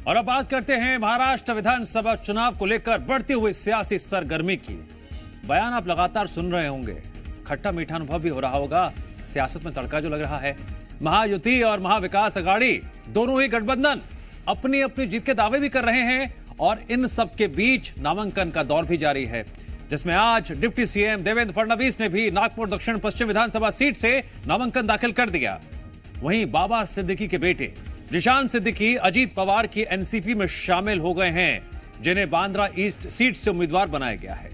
और अब बात करते हैं महाराष्ट्र विधानसभा चुनाव को लेकर बढ़ती हुई सियासी सरगर्मी की। बयान आप लगातार सुन रहे होंगे, खट्टा मीठा अनुभव भी हो रहा होगा। सियासत में तड़का जो लग रहा है, महायुति और महाविकास अघाड़ी दोनों ही गठबंधन अपनी अपनी जीत के दावे भी कर रहे हैं और इन सब के बीच नामांकन का दौर भी जारी है, जिसमें आज डिप्टी सीएम देवेंद्र फडणवीस ने भी नागपुर दक्षिण पश्चिम विधानसभा सीट से नामांकन दाखिल कर दिया। वहीं बाबा सिद्दीकी के बेटे जिशान सिद्दीकी अजीत पवार की एनसीपी में शामिल हो गए हैं, जिन्हें बांद्रा ईस्ट सीट से उम्मीदवार बनाया गया है।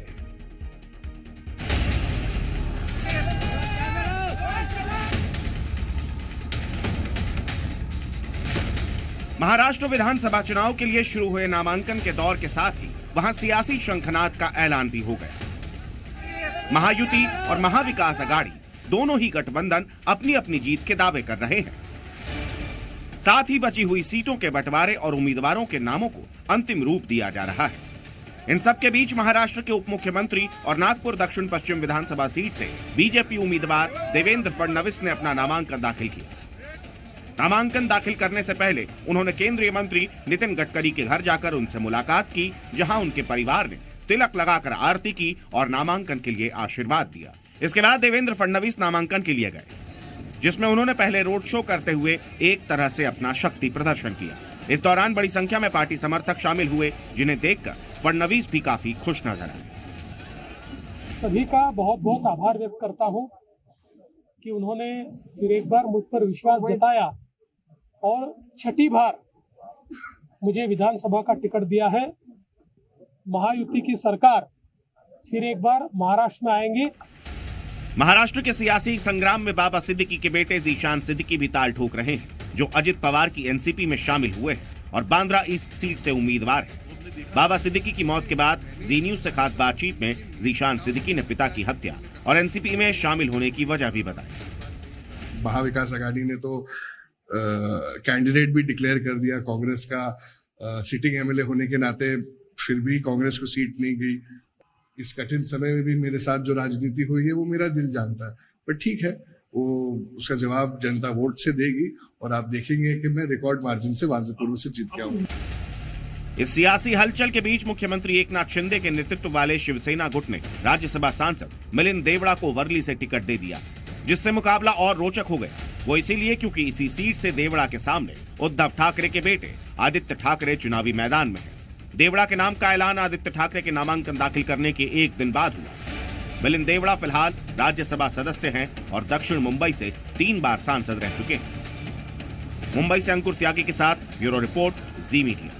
महाराष्ट्र विधानसभा चुनाव के लिए शुरू हुए नामांकन के दौर के साथ ही वहां सियासी शंखनाद का ऐलान भी हो गया। महायुति और महाविकास अघाड़ी दोनों ही गठबंधन अपनी अपनी जीत के दावे कर रहे हैं। साथ ही बची हुई सीटों के बंटवारे और उम्मीदवारों के नामों को अंतिम रूप दिया जा रहा है। इन सब के बीच महाराष्ट्र के उप मुख्यमंत्री और नागपुर दक्षिण पश्चिम विधानसभा सीट से बीजेपी उम्मीदवार देवेंद्र फडणवीस ने अपना नामांकन दाखिल किया। नामांकन दाखिल करने से पहले उन्होंने केंद्रीय मंत्री नितिन गडकरी के घर जाकर उनसे मुलाकात की, जहां उनके परिवार ने तिलक लगाकर आरती की और नामांकन के लिए आशीर्वाद दिया। इसके बाद देवेंद्र फडणवीस नामांकन के लिए गए, जिसमें उन्होंने पहले रोड शो करते हुए एक तरह से अपना शक्ति प्रदर्शन किया। इस दौरान बड़ी संख्या में पार्टी समर्थक शामिल हुए, जिन्हें देखकर फडणवीस भी काफी खुश नजर आए। सभी का बहुत बहुत आभार व्यक्त करता हूं कि उन्होंने फिर एक बार मुझ पर विश्वास जताया और छठी बार मुझे विधानसभा का टिकट दिया है। महायुति की सरकार फिर एक बार महाराष्ट्र में आएंगी। महाराष्ट्र के सियासी संग्राम में बाबा सिद्दीकी के बेटे जिशान सिद्दीकी भी ताल ठोक रहे हैं, जो अजित पवार की एनसीपी में शामिल हुए हैं और बांद्रा ईस्ट सीट से उम्मीदवार हैं। बाबा सिद्दीकी की मौत के बाद जी न्यूज से खास बातचीत में जिशान सिद्दीकी ने पिता की हत्या और एनसीपी में शामिल होने की वजह भी बताई। महाविकास अघाड़ी ने तो कैंडिडेट भी डिक्लेयर कर दिया कांग्रेस का, सिटिंग एमएलए होने के नाते, फिर भी कांग्रेस को सीट नहीं गई। इस कठिन समय में भी मेरे साथ जो राजनीति हुई है वो मेरा दिल जानता है, पर ठीक है, वो उसका जवाब जनता वोट से देगी और आप देखेंगे कि मैं रिकॉर्ड मार्जिन से वांद्रपुर से जीत गया हूँ। इस सियासी हलचल के बीच मुख्यमंत्री एकनाथ शिंदे के नेतृत्व वाले शिवसेना गुट ने राज्यसभा सांसद मिलिंद देवड़ा को वर्ली से टिकट दे दिया, जिससे मुकाबला और रोचक हो गया। वो इसीलिए क्योंकि इसी सीट से देवड़ा के सामने उद्धव ठाकरे के बेटे आदित्य ठाकरे चुनावी मैदान में है। देवड़ा के नाम का ऐलान आदित्य ठाकरे के नामांकन दाखिल करने के एक दिन बाद हुआ। मिलिंद देवड़ा फिलहाल राज्यसभा सदस्य हैं और दक्षिण मुंबई से 3 बार सांसद रह चुके हैं। मुंबई से अंकुर त्यागी के साथ ब्यूरो रिपोर्ट, जी मीडिया।